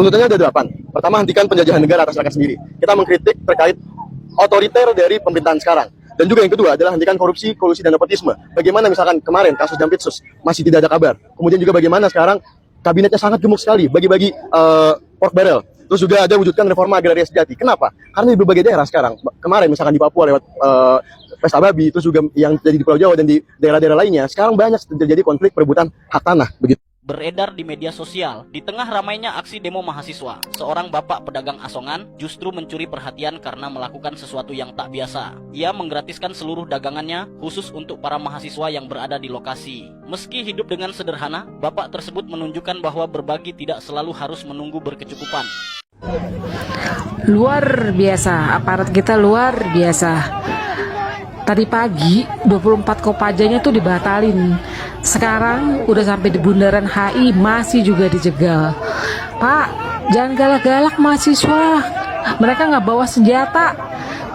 Tuntutannya ada 8. Pertama, hentikan penjajahan negara atas rakyat sendiri. Kita mengkritik terkait otoriter dari pemerintahan sekarang. Dan juga yang kedua adalah hentikan korupsi, kolusi, dan nepotisme. Bagaimana misalkan kemarin kasus Jampitsus masih tidak ada kabar. Kemudian juga bagaimana sekarang kabinetnya sangat gemuk sekali bagi-bagi pork barrel. Terus juga ada wujudkan reforma agraria sejati. Kenapa? Karena di berbagai daerah sekarang, kemarin misalkan di Papua lewat pesta babi, terus juga yang terjadi di Pulau Jawa dan di daerah-daerah lainnya, sekarang banyak terjadi konflik perebutan hak tanah begitu. Beredar di media sosial, di tengah ramainya aksi demo mahasiswa, seorang bapak pedagang asongan justru mencuri perhatian karena melakukan sesuatu yang tak biasa. Ia menggratiskan seluruh dagangannya khusus untuk para mahasiswa yang berada di lokasi. Meski hidup dengan sederhana, bapak tersebut menunjukkan bahwa berbagi tidak selalu harus menunggu berkecukupan. Luar biasa, aparat kita luar biasa. Tadi pagi 24 Kopajanya tuh dibatalin. Sekarang udah sampai di bundaran HI masih juga dijegal. Pak, jangan galak-galak mahasiswa. Mereka nggak bawa senjata.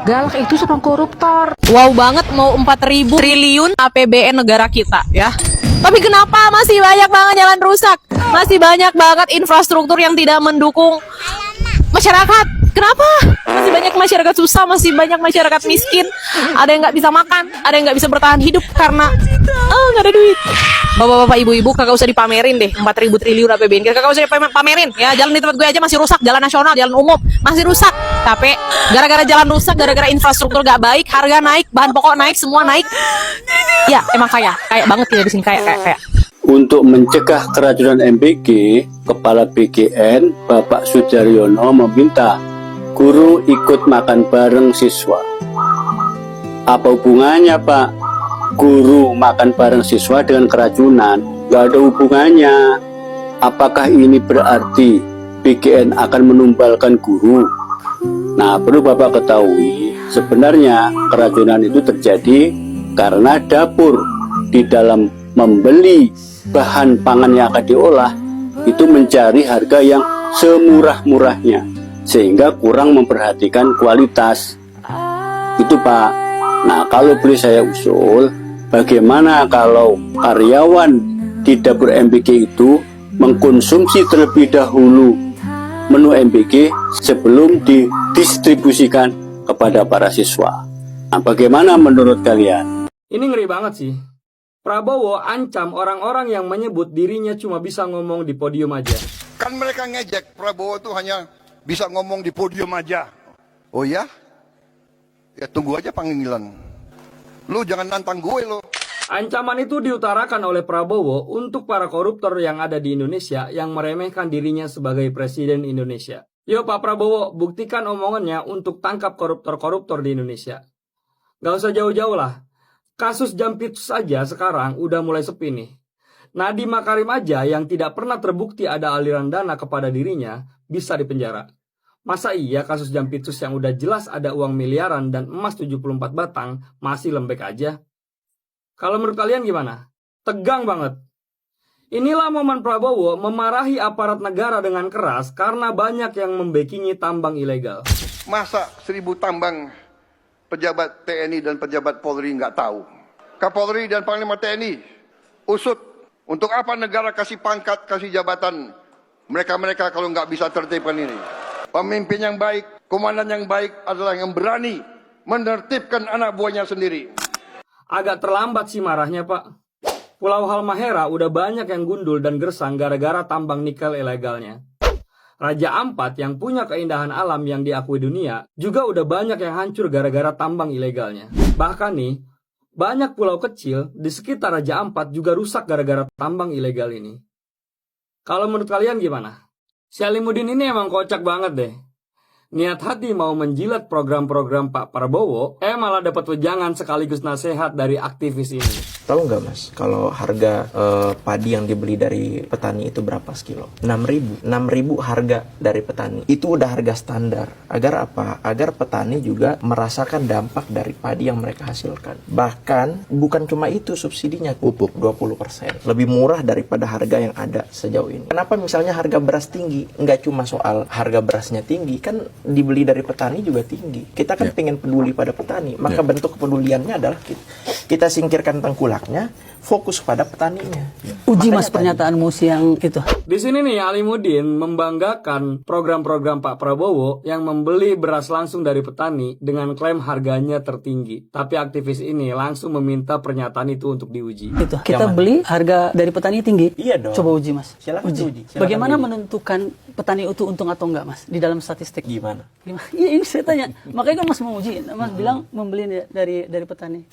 Galak itu sama koruptor. Wow banget mau 4.000 triliun APBN negara kita ya. Tapi kenapa masih banyak banget jalan rusak? Masih banyak banget infrastruktur yang tidak mendukung masyarakat. Kenapa? Masih banyak masyarakat susah, masih banyak masyarakat miskin. Ada yang nggak bisa makan, ada yang nggak bisa bertahan hidup karena nggak ada duit. Bapak-bapak, ibu-ibu, kagak usah dipamerin deh 4.000 triliun APBN. Kagak usah dipamerin. Ya, jalan di tempat gue aja masih rusak, jalan nasional, jalan umum masih rusak. Tapi gara-gara jalan rusak, gara-gara infrastruktur nggak baik, harga naik, bahan pokok naik, semua naik. Ya, emang kayak banget ya di sini kayak. Untuk mencegah keracunan MBG, Kepala BGN Bapak Sudaryono meminta guru ikut makan bareng siswa. Apa hubungannya Pak? Guru makan bareng siswa dengan keracunan? Gak ada hubungannya. Apakah ini berarti BGN akan menumbalkan guru? Nah, perlu Bapak ketahui, sebenarnya keracunan itu terjadi karena dapur di dalam membeli bahan pangan yang akan diolah itu mencari harga yang semurah-murahnya sehingga kurang memperhatikan kualitas itu Pak. Nah, kalau boleh saya usul, bagaimana kalau karyawan di dapur MBG itu mengkonsumsi terlebih dahulu menu MBG sebelum didistribusikan kepada para siswa. Nah, bagaimana menurut kalian? Ini ngeri banget sih. Prabowo ancam orang-orang yang menyebut dirinya cuma bisa ngomong di podium aja. Kan mereka ngejek Prabowo tuh hanya bisa ngomong di podium aja. Oh ya? Ya tunggu aja panggilan. Lu jangan nantang gue lo. Ancaman itu diutarakan oleh Prabowo untuk para koruptor yang ada di Indonesia yang meremehkan dirinya sebagai Presiden Indonesia. Yo Pak Prabowo, buktikan omongannya untuk tangkap koruptor-koruptor di Indonesia. Gak usah jauh-jauh lah. Kasus Jampitsus saja sekarang udah mulai sepi nih. Nadiem Makarim aja yang tidak pernah terbukti ada aliran dana kepada dirinya bisa dipenjara. Masa iya kasus Jampitsus yang udah jelas ada uang miliaran dan emas 74 batang masih lembek aja? Kalau menurut kalian gimana? Tegang banget. Inilah momen Prabowo memarahi aparat negara dengan keras karena banyak yang membekingi tambang ilegal. Masa 1.000 tambang pejabat TNI dan pejabat Polri nggak tahu? Kapolri dan Panglima TNI usut. Untuk apa negara kasih pangkat, kasih jabatan mereka-mereka kalau nggak bisa tertibkan ini? Pemimpin yang baik, komandan yang baik adalah yang berani menertibkan anak buahnya sendiri. Agak terlambat sih marahnya Pak. Pulau Halmahera udah banyak yang gundul dan gersang gara-gara tambang nikel ilegalnya. Raja Ampat yang punya keindahan alam yang diakui dunia juga udah banyak yang hancur gara-gara tambang ilegalnya. Bahkan nih, banyak pulau kecil di sekitar Raja Ampat juga rusak gara-gara tambang ilegal ini. Kalau menurut kalian gimana? Si Alimuddin ini emang kocak banget deh. Niat hati mau menjilat program-program Pak Prabowo, malah dapat wejangan sekaligus nasihat dari aktivis ini. Tahu nggak Mas, kalau harga padi yang dibeli dari petani itu berapa sekilo? 6.000 harga dari petani. Itu udah harga standar. Agar apa? Agar petani juga merasakan dampak dari padi yang mereka hasilkan. Bahkan bukan cuma itu subsidinya, pupuk 20%. Lebih murah daripada harga yang ada sejauh ini. Kenapa misalnya harga beras tinggi? Nggak cuma soal harga berasnya tinggi, kan dibeli dari petani juga tinggi. Kita kan pengen peduli pada petani, maka bentuk kepeduliannya adalah Kita singkirkan tengkulaknya, fokus pada petaninya. Uji Makanya mas pernyataanmu siang itu. Di sini nih Alimuddin membanggakan program-program Pak Prabowo yang membeli beras langsung dari petani dengan klaim harganya tertinggi. Tapi aktivis ini langsung meminta pernyataan itu untuk diuji. Itu kita beli harga dari petani tinggi. Iya dong. Coba uji mas. Silakan uji. Silakan Bagaimana uji. menentukan petani itu untung atau enggak mas di dalam statistik? Gimana? Iya ini saya tanya. Makanya kan mas mau uji. Mas bilang membeli dari petani.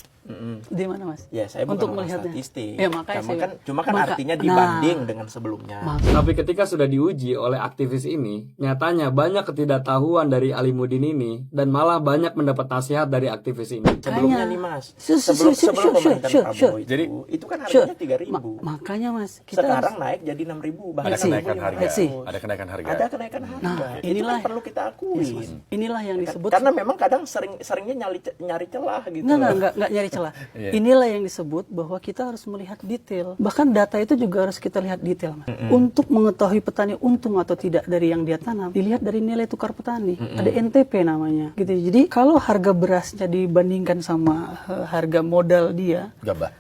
Di mana mas? Ya saya bukan untuk orang melihatnya. statistik. Ya, makanya Cuma kan maka- artinya nah. dibanding dengan sebelumnya. Tapi ketika sudah diuji oleh aktivis ini, nyatanya banyak ketidaktahuan dari Alimuddin ini dan malah banyak mendapat nasihat dari aktivis ini. Sebelumnya nih mas, Sure, sebelum pemerintahan Prabowo sure. itu kan harganya 3.000. Makanya mas, kita Sekarang naik jadi 6.000. Bahkan Ada kenaikan 6.500. harga. Ada kenaikan harga. Ada kenaikan harga. Nah, Itu inilah- kan perlu kita akui. inilah yang disebut Karena memang kadang seringnya nyari celah gitu. Enggak nyari celah. Inilah yang disebut bahwa kita harus melihat detail. Bahkan data itu juga harus kita lihat detail. Mas. Untuk mengetahui petani untung atau tidak dari yang dia tanam, dilihat dari nilai tukar petani. Ada NTP namanya. Gitu. Jadi kalau harga berasnya dibandingkan sama harga modal dia,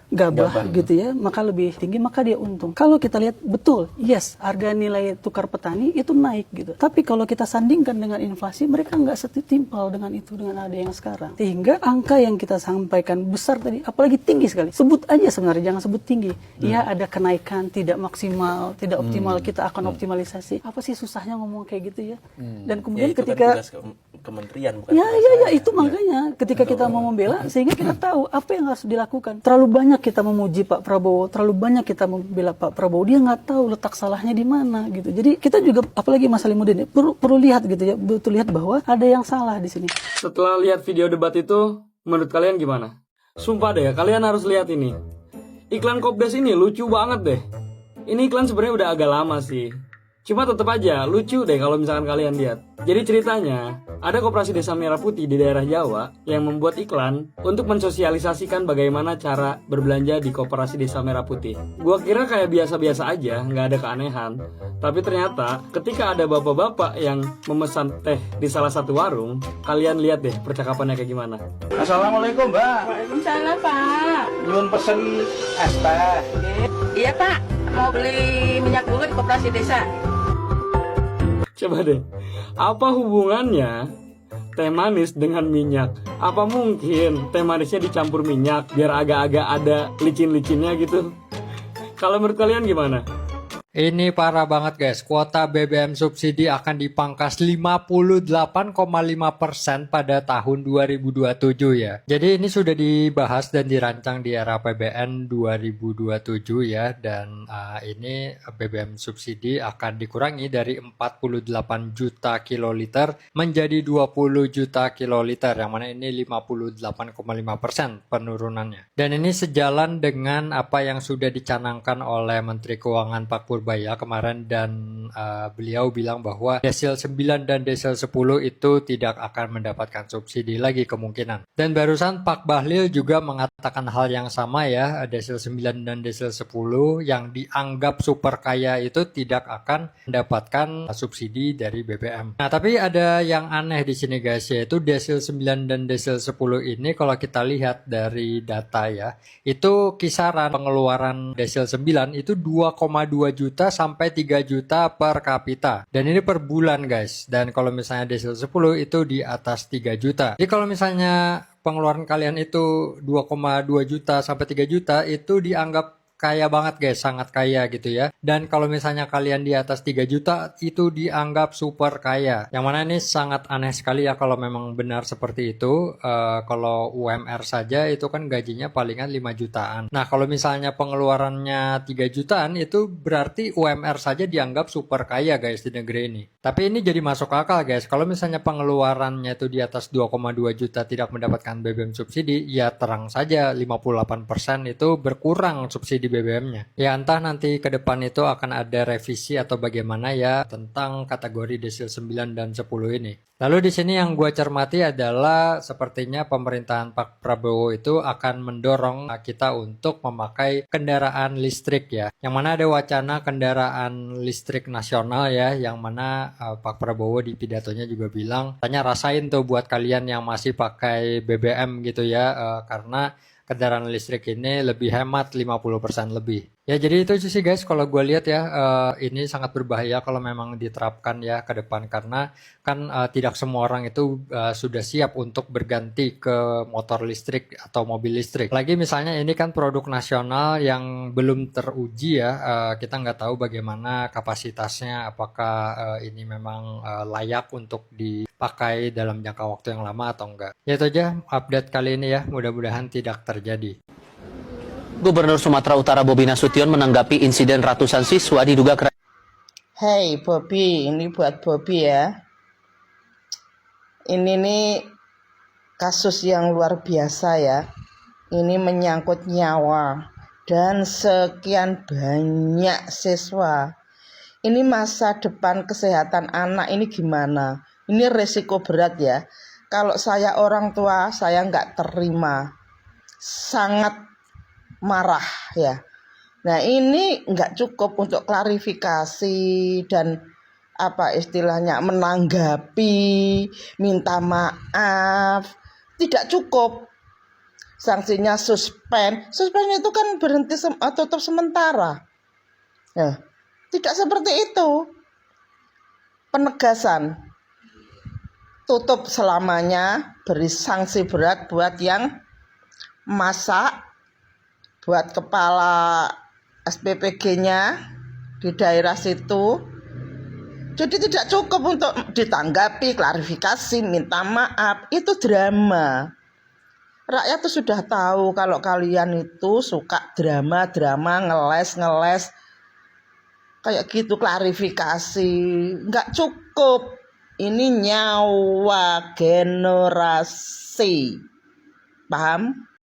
gabah gitu ya, maka lebih tinggi, maka dia untung. Kalau kita lihat betul, yes, harga nilai tukar petani itu naik gitu. Tapi kalau kita sandingkan dengan inflasi, mereka nggak setimpal dengan itu, dengan ada yang sekarang. Sehingga angka yang kita sampaikan besar tadi, apalagi tinggi sekali. Sebut aja sebenarnya, jangan sebut tinggi. Ya ada kenaikan, tidak maksimal, tidak optimal, kita akan optimalisasi. Apa sih susahnya ngomong kayak gitu ya? Dan kemudian itu ketika kan tugas kementerian bukan ya, tugas ya, saya. itu makanya ketika kita mau membela, sehingga kita tahu apa yang harus dilakukan. Terlalu banyak kita memuji Pak Prabowo, terlalu banyak kita membela Pak Prabowo, dia nggak tahu letak salahnya di mana gitu. Jadi kita juga, apalagi Mas Alimuddin, perlu lihat gitu ya, betul lihat bahwa ada yang salah di sini. Setelah lihat video debat itu, menurut kalian gimana? Sumpah deh, kalian harus lihat ini. Iklan Kopdes ini lucu banget deh. Ini iklan sebenarnya udah agak lama sih. Cuma tetap aja lucu deh kalau misalkan kalian lihat. Jadi ceritanya, ada Koperasi Desa Merah Putih di daerah Jawa yang membuat iklan untuk mensosialisasikan bagaimana cara berbelanja di Koperasi Desa Merah Putih. Gua kira kayak biasa-biasa aja, nggak ada keanehan. Tapi ternyata ketika ada bapak-bapak yang memesan teh di salah satu warung, kalian lihat deh percakapannya kayak gimana. Assalamualaikum Mbak. Waalaikumsalam Pak. Nyuwun pesen es teh. Iya Pak, mau beli minyak bubur di Koperasi Desa. Coba deh, apa hubungannya teh manis dengan minyak? Apa mungkin teh manisnya dicampur minyak biar agak-agak ada licin-licinnya gitu? Kalau menurut kalian gimana? Ini parah banget guys, kuota BBM subsidi akan dipangkas 58,5% pada tahun 2027 ya. Jadi ini sudah dibahas dan dirancang di era APBN 2027 ya. Dan ini BBM subsidi akan dikurangi dari 48 juta kiloliter menjadi 20 juta kiloliter. Yang mana ini 58,5% penurunannya. Dan ini sejalan dengan apa yang sudah dicanangkan oleh Menteri Keuangan Pak Purbaya kemarin, dan beliau bilang bahwa desil 9 dan desil 10 itu tidak akan mendapatkan subsidi lagi kemungkinan. Dan barusan Pak Bahlil juga mengatakan hal yang sama ya, desil 9 dan desil 10 yang dianggap super kaya itu tidak akan mendapatkan subsidi dari BBM. Nah, tapi ada yang aneh di sini guys, yaitu desil 9 dan desil 10 ini kalau kita lihat dari data ya, itu kisaran pengeluaran desil 9 itu 2,2 juta sampai 3 juta per kapita. Dan ini per bulan guys. Dan kalau misalnya desil 10 itu di atas 3 juta. Jadi kalau misalnya pengeluaran kalian itu 2,2 juta sampai 3 juta itu dianggap kaya banget guys, sangat kaya gitu ya. Dan kalau misalnya kalian di atas 3 juta itu dianggap super kaya. Yang mana ini sangat aneh sekali ya kalau memang benar seperti itu. Kalau UMR saja itu kan gajinya palingan 5 jutaan. Nah, kalau misalnya pengeluarannya 3 jutaan itu berarti UMR saja dianggap super kaya guys di negeri ini. Tapi ini jadi masuk akal guys. Kalau misalnya pengeluarannya itu di atas 2,2 juta tidak mendapatkan BBM subsidi, ya terang saja 58% itu berkurang subsidi BBM-nya. Ya entah nanti ke depan itu akan ada revisi atau bagaimana ya tentang kategori desil 9 dan 10 ini. Lalu di sini yang gue cermati adalah sepertinya pemerintahan Pak Prabowo itu akan mendorong kita untuk memakai kendaraan listrik ya. Yang mana ada wacana kendaraan listrik nasional ya, yang mana Pak Prabowo di pidatonya juga bilang, tanya rasain tuh buat kalian yang masih pakai BBM gitu ya, karena kendaraan listrik ini lebih hemat 50% lebih. Ya jadi itu sih guys kalau gue lihat ya ini sangat berbahaya kalau memang diterapkan ya ke depan karena kan tidak semua orang itu sudah siap untuk berganti ke motor listrik atau mobil listrik. Lagi misalnya ini kan produk nasional yang belum teruji ya, kita nggak tahu bagaimana kapasitasnya, apakah ini memang layak untuk dipakai dalam jangka waktu yang lama atau enggak. Ya itu aja update kali ini ya, mudah-mudahan tidak terjadi. Gubernur Sumatera Utara Bobi Nasution menanggapi insiden ratusan siswa diduga Hei Bobi, ini buat Bobi ya. Ini nih kasus yang luar biasa ya. Ini menyangkut nyawa dan sekian banyak siswa. Ini masa depan kesehatan anak ini gimana? Ini resiko berat ya. Kalau saya orang tua, saya nggak terima. Sangat marah ya. Nah ini nggak cukup untuk klarifikasi dan apa istilahnya menanggapi, minta maaf, tidak cukup. Sanksinya suspend itu kan berhenti tutup sementara. Ya, tidak seperti itu. Penegasan, tutup selamanya, beri sanksi berat buat yang masak, buat kepala SPPG-nya di daerah situ. Jadi tidak cukup untuk ditanggapi, klarifikasi, minta maaf. Itu drama. Rakyat tuh sudah tahu kalau kalian itu suka drama-drama, ngeles. Kayak gitu klarifikasi. Nggak cukup. Ini nyawa generasi. Paham?